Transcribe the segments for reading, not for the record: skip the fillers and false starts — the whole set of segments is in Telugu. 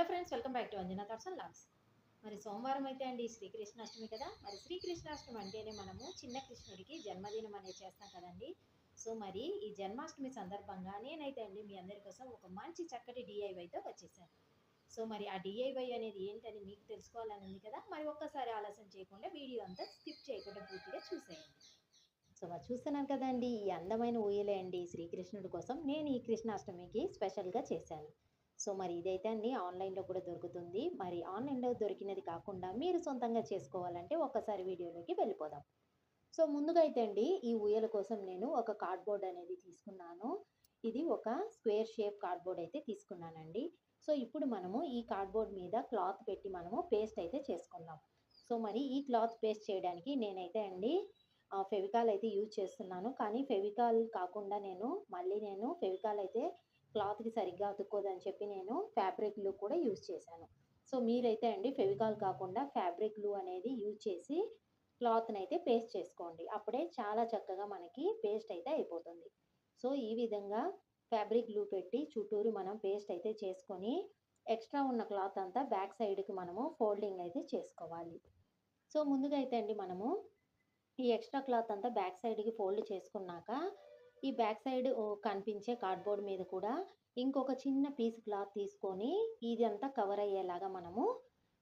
Friends, welcome back to Anjana thoughts and logs. మరి సోమవారం అయితే అండి శ్రీకృష్ణాష్టమి కదా. మరి శ్రీకృష్ణాష్టమి అంటేనే మనము చిన్న కృష్ణుడికి జన్మదినం అనేది చేస్తాం కదండి. సో మరి ఈ జన్మాష్టమి సందర్భంగా నేనైతే అండి మీ అందరి కోసం ఒక మంచి చక్కటి డిఐవైతో వచ్చేసాను. సో మరి ఆ డిఐవై అనేది ఏంటని మీకు తెలుసుకోవాలని ఉంది కదా. మరి ఒక్కసారి ఆలస్యం చేయకుండా వీడియో అంతా స్కిప్ చేయకుండా పూర్తిగా చూసేయండి. సో మరి చూస్తున్నాను కదండి, ఈ అందమైన ఊయలే అండి శ్రీకృష్ణుడి కోసం నేను ఈ కృష్ణాష్టమికి స్పెషల్గా చేశాను. సో మరి ఇదైతే అండి ఆన్లైన్లో కూడా దొరుకుతుంది. మరి ఆన్లైన్లో దొరికినది కాకుండా మీరు సొంతంగా చేసుకోవాలంటే ఒక్కసారి వీడియోలోకి వెళ్ళిపోదాం. సో ముందుగా అయితే అండి ఈ ఊయల కోసం నేను ఒక కార్డ్బోర్డ్ అనేది తీసుకున్నాను. ఇది ఒక స్క్వేర్ షేప్ కార్డ్బోర్డ్ అయితే తీసుకున్నానండి. సో ఇప్పుడు మనము ఈ కార్డ్బోర్డ్ మీద క్లాత్ పెట్టి మనము పేస్ట్ అయితే చేసుకుందాం. సో మరి ఈ క్లాత్ పేస్ట్ చేయడానికి నేనైతే అండి ఫెవికాల్ అయితే యూజ్ చేస్తున్నాను. కానీ ఫెవికాల్ కాకుండా నేను ఫెవికాల్ అయితే క్లాత్కి సరిగ్గా అతుక్కోదని చెప్పి నేను ఫ్యాబ్రిక్ గ్లూ కూడా యూజ్ చేశాను. సో మీరైతే అండి ఫెవికాల్ కాకుండా ఫ్యాబ్రిక్ గ్లూ అనేది యూజ్ చేసి క్లాత్ని అయితే పేస్ట్ చేసుకోండి. అప్పుడే చాలా చక్కగా మనకి పేస్ట్ అయితే అయిపోతుంది. సో ఈ విధంగా ఫ్యాబ్రిక్ గ్లూ పెట్టి చుట్టూరు మనం పేస్ట్ అయితే చేసుకొని ఎక్స్ట్రా ఉన్న క్లాత్ అంతా బ్యాక్ సైడ్కి మనము ఫోల్డింగ్ అయితే చేసుకోవాలి. సో ముందుగా అయితే అండి మనము ఈ ఎక్స్ట్రా క్లాత్ అంతా బ్యాక్ సైడ్కి ఫోల్డ్ చేసుకున్నాక ఈ బ్యాక్ సైడ్ కనిపించే కార్డ్బోర్డ్ మీద కూడా ఇంకొక చిన్న పీస్ క్లాత్ తీసుకొని ఇదంతా కవర్ అయ్యేలాగా మనము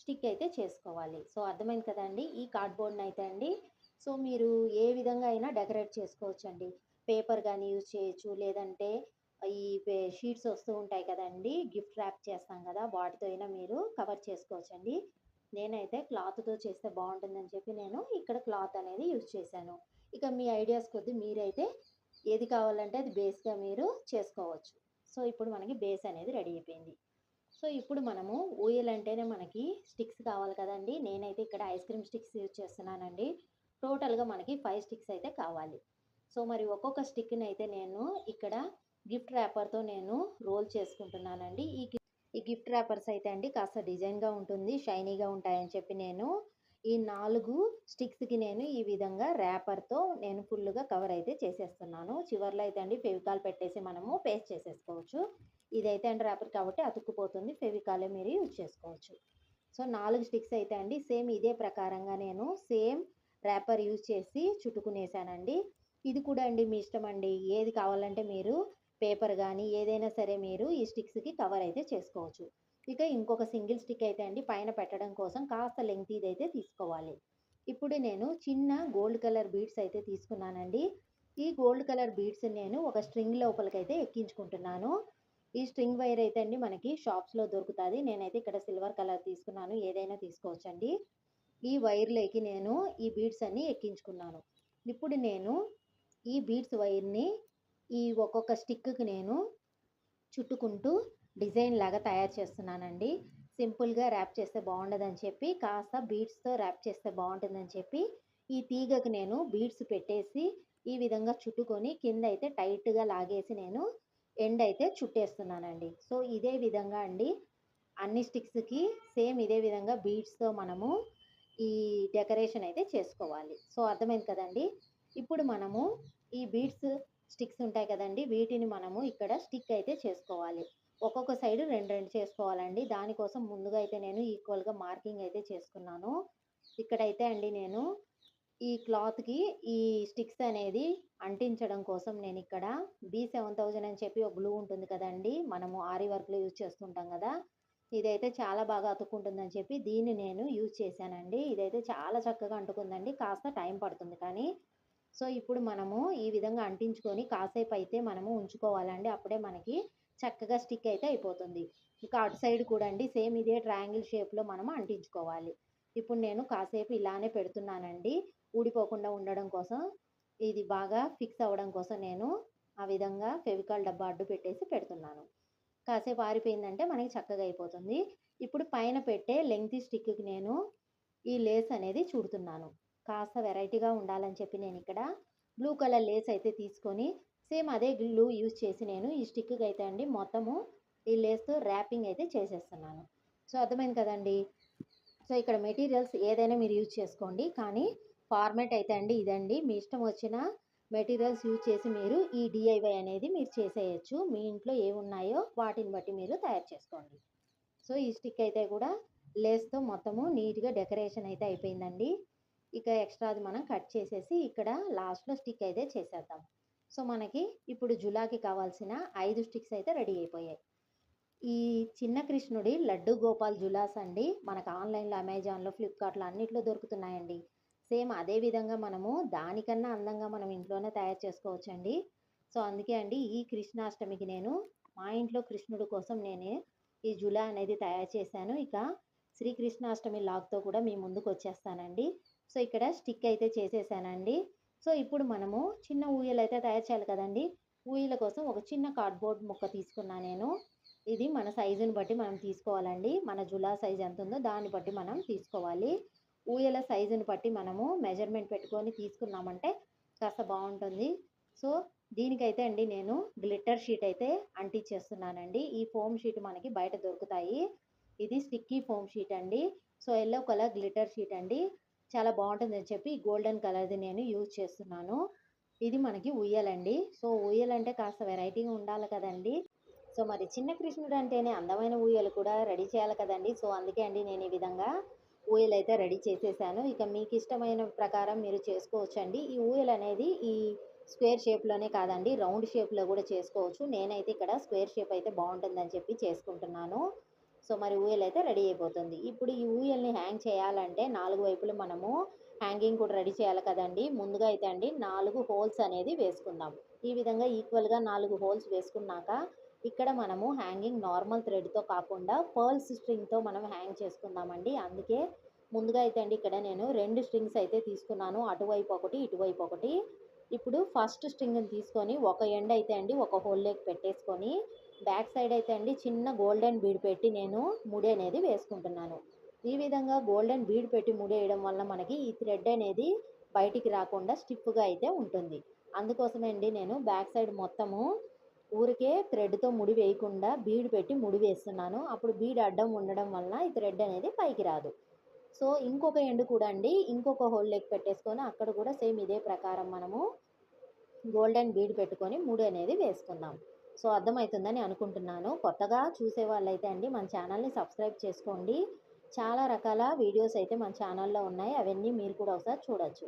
స్టిక్ అయితే చేసుకోవాలి. సో అర్థమైంది కదండి. ఈ కార్డ్బోర్డ్ని అయితే అండి సో మీరు ఏ విధంగా అయినా డెకరేట్ చేసుకోవచ్చండి. పేపర్ కానీ యూజ్ చేయొచ్చు, లేదంటే ఈ షీట్స్ వస్తూ ఉంటాయి కదండి, గిఫ్ట్ ర్యాప్ చేస్తాం కదా, వాటితో అయినా మీరు కవర్ చేసుకోవచ్చండి. నేనైతే క్లాత్తో చేస్తే బాగుంటుందని చెప్పి నేను ఇక్కడ క్లాత్ అనేది యూజ్ చేశాను. ఇక మీ ఐడియాస్ కొద్దీ మీరైతే ఏది కావాలంటే అది బేస్గా మీరు చేసుకోవచ్చు. సో ఇప్పుడు మనకి బేస్ అనేది రెడీ అయిపోయింది. సో ఇప్పుడు మనము ఊయలంటేనే మనకి స్టిక్స్ కావాలి కదండి. నేనైతే ఇక్కడ ఐస్ క్రీమ్ స్టిక్స్ యూజ్ చేస్తున్నానండి. టోటల్గా మనకి 5 స్టిక్స్ అయితే కావాలి. సో మరి ఒక్కొక్క స్టిక్ని అయితే నేను ఇక్కడ గిఫ్ట్ ర్యాపర్తో నేను రోల్ చేసుకుంటున్నానండి. ఈ గిఫ్ట్ ర్యాపర్స్ అయితే అండి కాస్త డిజైన్గా ఉంటుంది, షైనీగా ఉంటాయని చెప్పి నేను ఈ 4 స్టిక్స్కి నేను ఈ విధంగా ర్యాపర్తో నేను ఫుల్గా కవర్ అయితే చేసేస్తున్నాను. చివర్లో అయితే అండి ఫెవికాల్ పెట్టేసి మనము పేస్ట్ చేసేసుకోవచ్చు. ఇదైతే అండి ర్యాపర్ కాబట్టి అతుక్కుపోతుంది, ఫెవికాలే మీరు యూజ్ చేసుకోవచ్చు. సో 4 స్టిక్స్ అయితే అండి సేమ్ ఇదే ప్రకారంగా నేను సేమ్ ర్యాపర్ యూజ్ చేసి చుట్టుకునేసానండి. ఇది కూడా అండి మీ ఇష్టం అండి, ఏది కావాలంటే మీరు పేపర్ కానీ ఏదైనా సరే మీరు ఈ స్టిక్స్కి కవర్ అయితే చేసుకోవచ్చు. ఇక ఇంకొక సింగిల్ స్టిక్ అయితే అండి పైన పెట్టడం కోసం కాస్త లెంగ్త్ ఇదైతే తీసుకోవాలి. ఇప్పుడు నేను చిన్న గోల్డ్ కలర్ బీడ్స్ అయితే తీసుకున్నానండి. ఈ గోల్డ్ కలర్ బీడ్స్ నేను ఒక స్ట్రింగ్ లోపలికైతే ఎక్కించుకుంటున్నాను. ఈ స్ట్రింగ్ వైర్ అయితే అండి మనకి షాప్స్లో దొరుకుతుంది. నేనైతే ఇక్కడ సిల్వర్ కలర్ తీసుకున్నాను, ఏదైనా తీసుకోవచ్చండి. ఈ వైర్లోకి నేను ఈ బీడ్స్ అన్ని ఎక్కించుకున్నాను. ఇప్పుడు నేను ఈ బీడ్స్ వైర్ని ఈ ఒక్కొక్క స్టిక్కి నేను చుట్టుకుంటూ డిజైన్ లాగా తయారు చేస్తున్నానండి. సింపుల్గా ర్యాప్ చేస్తే బాగుండదని చెప్పి కాస్త బీడ్స్తో ర్యాప్ చేస్తే బాగుంటుందని చెప్పి ఈ తీగకు నేను బీడ్స్ పెట్టేసి ఈ విధంగా చుట్టుకొని కింద అయితే టైట్గా లాగేసి నేను ఎండ్ అయితే చుట్టేస్తున్నానండి. సో ఇదే విధంగా అండి అన్ని స్టిక్స్కి సేమ్ ఇదే విధంగా బీడ్స్తో మనము ఈ డెకరేషన్ అయితే చేసుకోవాలి. సో అర్థమైంది కదండి. ఇప్పుడు మనము ఈ బీడ్స్ స్టిక్స్ ఉంటాయి కదండి, వీటిని మనము ఇక్కడ స్టిక్ అయితే చేసుకోవాలి. ఒక్కొక్క సైడ్ 2 చేసుకోవాలండి. దానికోసం ముందుగా అయితే నేను ఈక్వల్గా మార్కింగ్ అయితే చేసుకున్నాను. ఇక్కడైతే అండి నేను ఈ క్లాత్కి ఈ స్టిక్స్ అనేది అంటించడం కోసం నేను ఇక్కడ B7000 అని చెప్పి ఒక గ్లూ ఉంటుంది కదండి, మనము ఆరి వర్క్లో యూజ్ చేస్తుంటాం కదా, ఇదైతే చాలా బాగా అతుక్కుంటుందని చెప్పి దీన్ని నేను యూజ్ చేశానండి. ఇదైతే చాలా చక్కగా అంటుకుందండి, కాస్త టైం పడుతుంది కానీ. సో ఇప్పుడు మనము ఈ విధంగా అంటించుకొని కాసేపు అయితే మనము ఉంచుకోవాలండి, అప్పుడే మనకి చక్కగా స్టిక్ అయితే అయిపోతుంది. ఇక అటు సైడ్ కూడా అండి సేమ్ ఇదే ట్రయాంగిల్ షేప్లో మనము అంటించుకోవాలి. ఇప్పుడు నేను కాసేపు ఇలానే పెడుతున్నానండి, ఊడిపోకుండా ఉండడం కోసం, ఇది బాగా ఫిక్స్ అవ్వడం కోసం నేను ఆ విధంగా ఫెవికాల్ డబ్బా అడ్డు పెట్టేసి పెడుతున్నాను. కాసేపు ఆరిపోయిందంటే మనకి చక్కగా అయిపోతుంది. ఇప్పుడు పైన పెట్టే లెంగ్తీ స్టిక్కి నేను ఈ లేస్ అనేది చుడుతున్నాను. కాస్త వెరైటీగా ఉండాలని చెప్పి నేను ఇక్కడ బ్లూ కలర్ లేస్ అయితే తీసుకొని సేమ్ అదే గ్లూ యూజ్ చేసి నేను ఈ స్టిక్కి అయితే అండి మొత్తము ఈ లేస్తో ర్యాపింగ్ అయితే చేసేస్తున్నాను. సో అర్థమైంది కదండి. సో ఇక్కడ మెటీరియల్స్ ఏదైనా మీరు యూజ్ చేసుకోండి, కానీ ఫార్మాట్ అయితే అండి ఇదండి. మీ ఇష్టం వచ్చిన మెటీరియల్స్ యూజ్ చేసి మీరు ఈ డిఐవై అనేది మీరు చేసేయచ్చు. మీ ఇంట్లో ఏమున్నాయో వాటిని బట్టి మీరు తయారు చేసుకోండి. సో ఈ స్టిక్ అయితే కూడా లేస్‌తో మొత్తము నీట్‌గా డెకరేషన్ అయితే అయిపోయిందండి. ఇక ఎక్స్ట్రాది మనం కట్ చేసేసి ఇక్కడ లాస్ట్‌లో స్టిక్ అయితే చేసేద్దాం. సో మనకి ఇప్పుడు జులాకి కావాల్సిన 5 స్టిక్స్ అయితే రెడీ అయిపోయాయి. ఈ చిన్న కృష్ణుడి లడ్డు గోపాల్ జులాస్ అండి మనకు ఆన్లైన్‌లో, అమెజాన్‌లో, ఫ్లిప్‌కార్ట్‌లో అన్నిట్లో దొరుకుతున్నాయండి. సేమ్ అదే విధంగా మనము దానికన్నా అందంగా మనం ఇంట్లోనే తయారు చేసుకోవచ్చండి. సో అందుకే అండి ఈ కృష్ణాష్టమికి నేను మా ఇంట్లో కృష్ణుడి కోసం నేనే ఈ జులా అనేది తయారు చేశాను. ఇక శ్రీకృష్ణాష్టమి లాగ్‌తో కూడా మీ ముందుకొచ్చేస్తానండి. సో ఇక్కడ స్టిక్ అయితే చేసేసానండి. సో ఇప్పుడు మనము చిన్న ఊయలైతే తయారు చేయాలి కదండీ! ఊయల కోసం ఒక చిన్న కార్డ్‌బోర్డ్ ముక్క తీసుకున్నా నేను. ఇది మన సైజుని బట్టి మనం తీసుకోవాలండి. మన జులా సైజ్ ఎంత ఉందో దాన్ని బట్టి మనం తీసుకోవాలి. ఊయల సైజుని బట్టి మనము మెజర్‌మెంట్ పెట్టుకొని తీసుకున్నామంటే కాస్త బావుంటుంది. సో, దీనికైతే అండి నేను గ్లిట్టర్ షీట్ అయితే అంటించేస్తున్నానండి. ఈ ఫోమ్ షీట్ మనకి బయట దొరుకుతాయి. ఇది స్టిక్కీ ఫోమ్ షీట్ అండి. So, yellow colour glitter sheet అండి. చాలా బావుంటుందని చెప్పి గోల్డెన్ కలర్‌ది నేను యూజ్ చేస్తున్నాను. ఇది మనకి ఉయ్యాలండి. సో, ఉయ్యాలంటే కాస్త వెరైటీగా ఉండాలి కదండీ! సో మరి చిన్న కృష్ణుడు అంటేనే అందమైన ఊయలు కూడా రెడీ చేయాలి కదండి. సో అందుకే అండి నేను ఈ విధంగా ఊయలు అయితే రెడీ చేసేసాను. ఇక మీకు ఇష్టమైన ప్రకారం మీరు చేసుకోవచ్చండి. ఈ ఊయలు అనేది ఈ స్క్వేర్ షేప్లోనే కాదండి, రౌండ్ షేప్లో కూడా చేసుకోవచ్చు. నేనైతే ఇక్కడ స్క్వేర్ షేప్ అయితే బాగుంటుందని చెప్పి చేసుకుంటున్నాను. సో మరి ఊయలు అయితే రెడీ అయిపోతుంది. ఇప్పుడు ఈ ఊయల్ని హ్యాంగ్ చేయాలంటే 4 వైపులు మనము హ్యాంగింగ్ కూడా రెడీ చేయాలి కదండి. ముందుగా అయితే అండి 4 హోల్స్ అనేది వేసుకుందాం. ఈ విధంగా ఈక్వల్గా 4 హోల్స్ వేసుకున్నాక ఇక్కడ మనము హ్యాంగింగ్ నార్మల్ థ్రెడ్‌తో కాకుండా పర్ల్స్ స్ట్రింగ్‌తో మనం హ్యాంగ్ చేసుకుందామండి. అందుకే ముందుగా అయితే అండి ఇక్కడ నేను 2 స్ట్రింగ్స్ అయితే తీసుకున్నాను. అటువైపు ఒకటి, ఇటువైపు ఒకటి. ఇప్పుడు ఫస్ట్ స్ట్రింగ్‌ని తీసుకొని ఒక ఎండ్ అయితే అండి ఒక హోల్‌లోకి పెట్టేసుకొని బ్యాక్ సైడ్ అయితే అండి చిన్న గోల్డెన్ బీడ్ పెట్టి నేను ముడి అనేది వేసుకుంటున్నాను. ఈ విధంగా గోల్డెన్ బీడ్ పెట్టి ముడేయడం వల్ల మనకి ఈ థ్రెడ్ అనేది బయటికి రాకుండా స్టిఫ్‌గా అయితే ఉంటుంది. అందుకోసమే అండి నేను బ్యాక్ సైడ్ మొత్తము ఊరికే థ్రెడ్‌తో ముడి వేయకుండా బీడ్ పెట్టి ముడి వేస్తున్నాను. అప్పుడు బీడ్ అడ్డం ఉండడం వలన ఈ థ్రెడ్ అనేది పైకి రాదు. సో, ఇంకొక ఎండ్ కూడా అండి ఇంకొక హోల్‌లోకి పెట్టేసుకొని అక్కడ కూడా సేమ్ ఇదే ప్రకారం మనము గోల్డెన్ బీడ్ పెట్టుకొని ముడి అనేది వేసుకుందాం. సో, అర్థమవుతుందని అనుకుంటున్నాను. కొత్తగా చూసే వాళ్ళైతే అండి మన ఛానల్‌ని సబ్స్క్రైబ్ చేసుకోండి. చాలా రకాల వీడియోస్ అయితే మన ఛానల్‌లో ఉన్నాయి. అవన్నీ మీరు కూడా ఒకసారి చూడొచ్చు.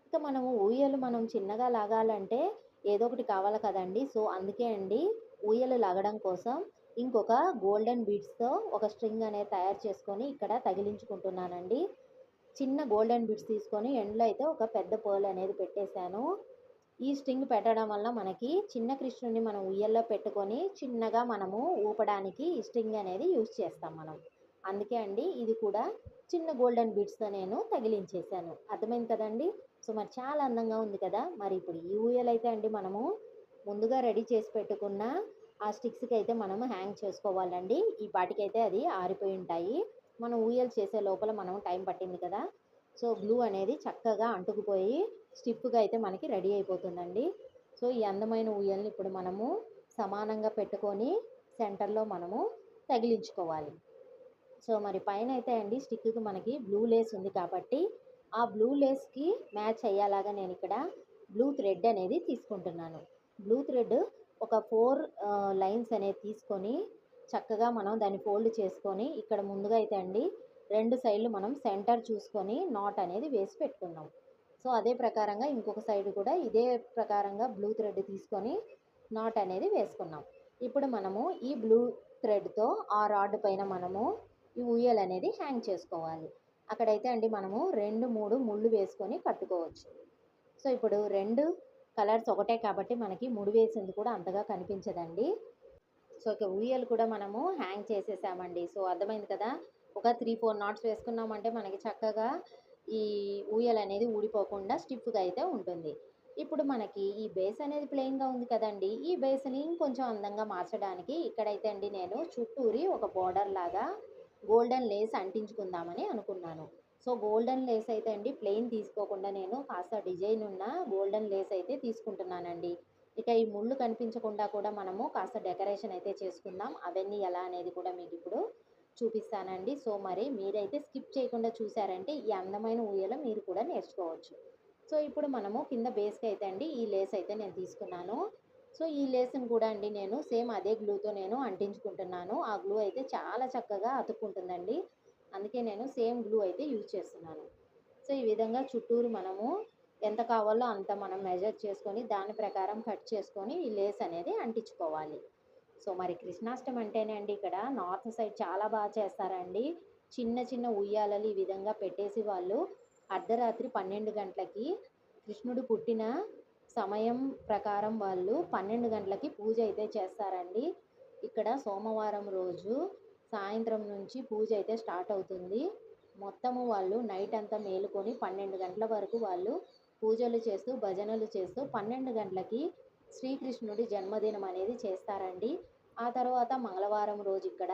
ఇక మనము ఊయలు మనం చిన్నగా లాగాలంటే ఏదో ఒకటి కావాలి కదండీ! సో, అందుకే అండి ఊయలు లాగడం కోసం ఇంకొక గోల్డెన్ బీడ్స్‌తో ఒక స్ట్రింగ్ అనేది తయారు చేసుకొని ఇక్కడ తగిలించుకుంటున్నానండి. చిన్న గోల్డెన్ బీడ్స్ తీసుకొని ఎండ్‌లో అయితే ఒక పెద్ద పర్ల్ అనేది పెట్టేశాను. ఈ స్ట్రింగ్ పెట్టడం వల్ల మనకి చిన్న కృష్ణుడిని మనం ఉయ్యాల్లో పెట్టుకొని చిన్నగా మనము ఊపడానికి ఈ స్ట్రింగ్ అనేది యూజ్ చేస్తాం మనం. అందుకే అండి ఇది కూడా చిన్న గోల్డెన్ బీడ్స్‌తో నేను తగిలించేసాను. అర్థమైంది కదండీ! సో, మరి చాలా అందంగా ఉంది కదా! మరి ఇప్పుడు ఈ ఊయలైతే అండి మనము ముందుగా రెడీ చేసి పెట్టుకున్న ఆ స్టిక్స్‌కి అయితే మనము హ్యాంగ్ చేసుకోవాలండి. ఈ పాటికైతే అది ఆరిపోయి ఉంటాయి. మనం ఊయలు చేసే లోపల మనం టైం పట్టింది కదా! సో, గ్లూ అనేది చక్కగా అంటుకుపోయి స్టిఫ్‌గా అయితే మనకి రెడీ అయిపోతుందండి. సో, ఈ అందమైన ఊయల్ని ఇప్పుడు మనము సమానంగా పెట్టుకొని సెంటర్‌లో మనము తగిలించుకోవాలి. సో, మరి పైనైతే అండి స్టిక్‌కి మనకి బ్లూ లేస్ ఉంది కాబట్టి, ఆ బ్లూ లేస్‌కి మ్యాచ్ అయ్యేలాగా నేనిక్కడ బ్లూ థ్రెడ్ అనేది తీసుకుంటున్నాను. బ్లూ థ్రెడ్ ఒక 4 లైన్స్ అనేది తీసుకొని, చక్కగా మనం దాన్ని ఫోల్డ్ చేసుకొని, ఇక్కడ ముందుగా అయితే అండి 2 సైడ్‌లు మనం సెంటర్ చూసుకొని నాట్ అనేది వేసి పెట్టుకుందాం. సో, అదే ప్రకారంగా ఇంకొక సైడ్ కూడా ఇదే ప్రకారంగా బ్లూ థ్రెడ్ తీసుకొని నాట్ అనేది వేసుకున్నాం. ఇప్పుడు మనము ఈ బ్లూ థ్రెడ్‌తో ఆ రాడ్ పైన మనము ఈ ఉయ్యాలనేది హ్యాంగ్ చేసుకోవాలి. అక్కడైతే అండి మనము 2, 3 ముళ్ళు వేసుకొని కట్టుకోవచ్చు. సో, ఇప్పుడు 2 కలర్స్ ఒకటే కాబట్టి మనకి ముడి వేసింది కూడా అంతగా కనిపించదండి. సో, ఇక ఊయలు కూడా మనము హ్యాంగ్ చేసేసామండి. సో, అర్థమైంది కదా! ఒక 3, 4 నాట్స్ వేసుకున్నామంటే మనకి చక్కగా ఈ ఊయలనేది ఊడిపోకుండా స్టిఫ్‌గా అయితే ఉంటుంది. ఇప్పుడు మనకి ఈ బేస్ అనేది ప్లెయిన్‌గా ఉంది కదండీ! ఈ బేస్‌ని ఇంకొంచెం అందంగా మార్చడానికి ఇక్కడైతే అండి నేను చుట్టూరి ఒక బోర్డర్ లాగా గోల్డెన్ లేస్ అంటించుకుందామని అనుకున్నాను. సో, గోల్డెన్ లేస్ అయితే అండి ప్లెయిన్ తీసుకోకుండా నేను కాస్త డిజైన్ ఉన్న గోల్డెన్ లేస్ అయితే తీసుకుంటున్నానండి. ఇక ఈ ముళ్ళు కనిపించకుండా కూడా మనము కాస్త డెకరేషన్ అయితే చేసుకుందాం. అవన్నీ ఎలా అనేది కూడా మీకిప్పుడు చూపిస్తానండి. సో, మరి మీరైతే స్కిప్ చేయకుండా చూసారంటే ఈ అందమైన ఊయల మీరు కూడా నేర్చుకోవచ్చు. సో, ఇప్పుడు మనము కింద బేస్‌కి అయితే అండి ఈ లేస్ అయితే నేను తీసుకున్నాను. సో ఈ లేస్‌ని కూడా అండి నేను సేమ్ అదే గ్లూతో నేను అంటించుకుంటున్నాను. ఆ గ్లూ అయితే చాలా చక్కగా అతుక్కుంటుందండి. అందుకే నేను సేమ్ గ్లూ అయితే యూజ్ చేస్తున్నాను. సో ఈ విధంగా చుట్టూరు మనము ఎంత కావాలో అంత మనం మెజర్ చేసుకొని దాని ప్రకారం కట్ చేసుకొని ఈ లేస్ అనేది అంటించుకోవాలి. సో మరి కృష్ణాష్టమి అంటేనే అండి ఇక్కడ నార్త్ సైడ్ చాలా బాగా చేస్తారండి. చిన్న చిన్న ఉయ్యాలలు ఈ విధంగా పెట్టేసి వాళ్ళు అర్ధరాత్రి 12 గంటలకి కృష్ణుడు పుట్టిన సమయం ప్రకారం వాళ్ళు 12 గంటలకి పూజ అయితే చేస్తారండి. ఇక్కడ సోమవారం రోజు సాయంత్రం నుంచి పూజ అయితే స్టార్ట్ అవుతుంది. మొత్తము వాళ్ళు నైట్ అంతా మేలుకొని 12 గంటల వరకు వాళ్ళు పూజలు చేస్తూ, భజనలు చేస్తూ 12 గంటలకి శ్రీకృష్ణుడి జన్మదినం అనేది చేస్తారండి. ఆ తర్వాత మంగళవారం రోజు ఇక్కడ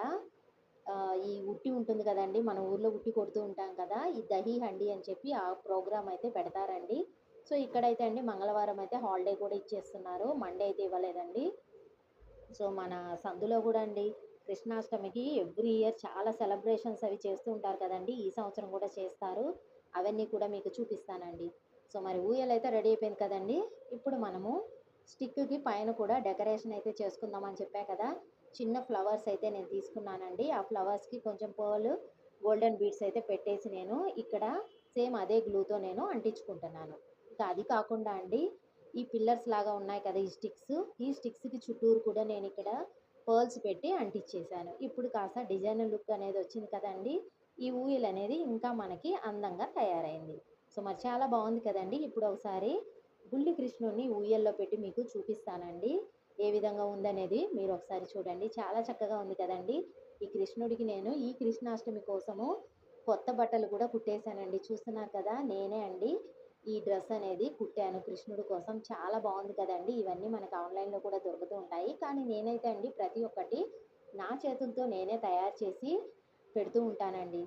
ఈ ఉట్టి ఉంటుంది కదండీ! మన ఊర్లో ఉట్టి కొడుతూ ఉంటాం కదా! ఈ దహీ హండీ అని చెప్పి ఆ ప్రోగ్రామ్ అయితే పెడతారండి. సో, ఇక్కడైతే అండి మంగళవారం అయితే హాలిడే కూడా ఇచ్చేస్తున్నారు. మండే అయితే ఇవ్వలేదండి. సో, మన సందులో గూడా అండి కృష్ణాష్టమికి ఎవ్రీ ఇయర్ చాలా సెలబ్రేషన్స్ అవి చేస్తూ ఉంటారు కదండీ! ఈ సంవత్సరం కూడా చేస్తారు. అవన్నీ కూడా మీకు చూపిస్తానండి. సో, మరి ఊయలైతే రెడీ అయిపోయింది కదండీ! ఇప్పుడు మనము స్టిక్‌కి పైన కూడా డెకరేషన్ అయితే చేసుకుందామని చెప్పా కదా! చిన్న ఫ్లవర్స్ అయితే నేను తీసుకున్నానండి. ఆ ఫ్లవర్స్‌కి కొంచెం పర్ల్, గోల్డెన్ బీడ్స్ అయితే పెట్టేసి నేను ఇక్కడ సేమ్ అదే గ్లూతో నేను అంటించుకుంటున్నాను. ఇంకా అది కాకుండా అండి ఈ పిల్లర్స్ లాగా ఉన్నాయి కదా! ఈ స్టిక్స్‌కి చుట్టూరు కూడా నేనిక్కడ పర్ల్స్ పెట్టి అంటించేసాను. ఇప్పుడు కాస్త డిజైనర్ లుక్ అనేది వచ్చింది కదండీ! ఈ ఊయలనేది ఇంకా మనకి అందంగా తయారైంది. సో, మరి చాలా బావుంది కదండీ! ఇప్పుడు ఒకసారి బుల్లి కృష్ణుడిని ఊయల్లో పెట్టి మీకు చూపిస్తానండి. ఏ విధంగా ఉందనేది మీరు ఒకసారి చూడండి. చాలా చక్కగా ఉంది కదండీ! ఈ కృష్ణుడికి నేను ఈ కృష్ణాష్టమి కోసము కొత్త బట్టలు కూడా కుట్టేసానండి. చూస్తున్నారు కదా! నేనే అండి ఈ డ్రెస్ అనేది కుట్టాను కృష్ణుడి కోసం. చాలా బాగుంది కదండీ! ఇవన్నీ మనకు ఆన్‌లైన్‌లో కూడా దొరుకుతూ ఉంటాయి. కానీ నేనైతే అండి ప్రతి ఒక్కటి నా చేతులతో నేనే తయారు చేసి పెడుతూ ఉంటానండి.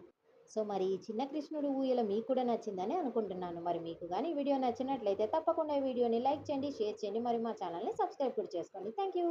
సో, మరి ఈ చిన్న కృష్ణుడి ఊయల మీకు కూడా నచ్చిందని అనుకుంటున్నాను. మరి మీకు గాని ఈ వీడియో నచ్చినట్లయితే తప్పకుండా ఈ వీడియోని లైక్ చేయండి, షేర్ చేయండి. మరి మా ఛానల్‌ని సబ్స్క్రైబ్ కూడా చేసుకోండి. Thank you.